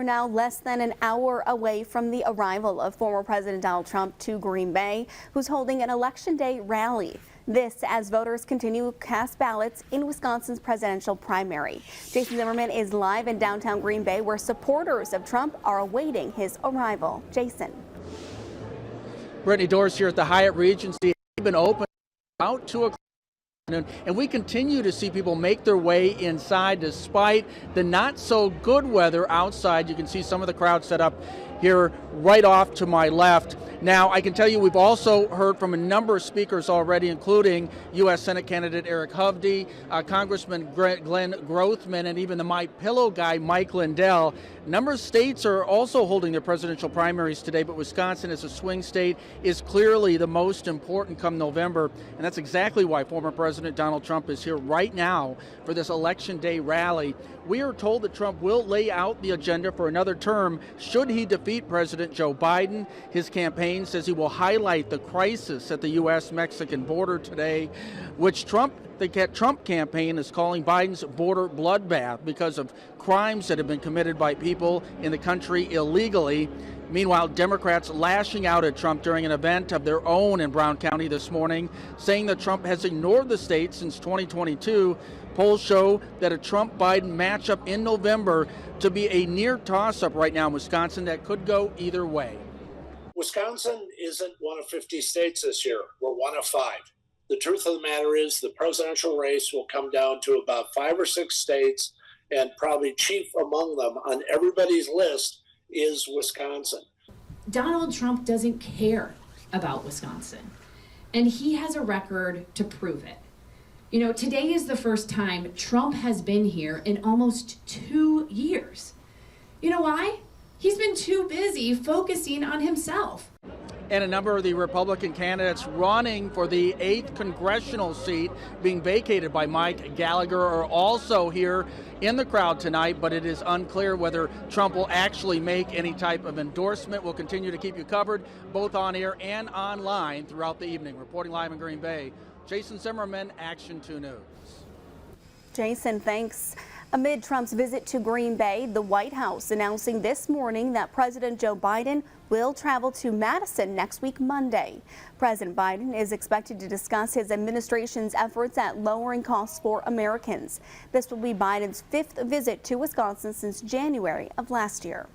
now less than an hour away from the arrival of former President Donald Trump to Green Bay, who's holding an Election Day rally. This as voters continue to cast ballots in Wisconsin's presidential primary. Jason Zimmerman is live in downtown Green Bay, where supporters of Trump are awaiting his arrival. Jason. Brittany, doors here at the Hyatt Regency have been open about 2 o'clock. And we continue to see people make their way inside despite the not so good weather outside. You can see some of the crowd set up here right off to my left. Now, I can tell you we've also heard from a number of speakers already, including U.S. Senate candidate Eric Hovde, Congressman Glenn Grothman, and even the My Pillow guy, Mike Lindell. A number of states are also holding their presidential primaries today, but Wisconsin, as a swing state, is clearly the most important come November. And that's exactly why former President Donald Trump is here right now for this Election Day rally. We are told that Trump will lay out the agenda for another term should he defeat President Joe Biden. His campaign says he will highlight the crisis at the U.S.-Mexican border today, which the Trump campaign is calling Biden's border bloodbath because of crimes that have been committed by people in the country illegally. Meanwhile, Democrats lashing out at Trump during an event of their own in Brown County this morning, saying that Trump has ignored the state since 2022. Polls show that a Trump-Biden matchup in November to be a near toss-up right now in Wisconsin that could go either way. Wisconsin isn't one of 50 states this year. We're one of 5. The truth of the matter is the presidential race will come down to about 5 or 6 states, and probably chief among them on everybody's list is Wisconsin. Donald Trump doesn't care about Wisconsin, and he has a record to prove it. You know, today is the first time Trump has been here in almost 2 years. You know why? He's been too busy focusing on himself. And a number of the Republican candidates running for the 8th congressional seat being vacated by Mike Gallagher are also here in the crowd tonight, but it is unclear whether Trump will actually make any type of endorsement. We'll continue to keep you covered both on air and online throughout the evening. Reporting live in Green Bay, Jason Zimmerman, Action 2 News. Jason, thanks. Amid Trump's visit to Green Bay, the White House announcing this morning that President Joe Biden will travel to Madison next week, Monday. President Biden is expected to discuss his administration's efforts at lowering costs for Americans. This will be Biden's 5th visit to Wisconsin since January of last year.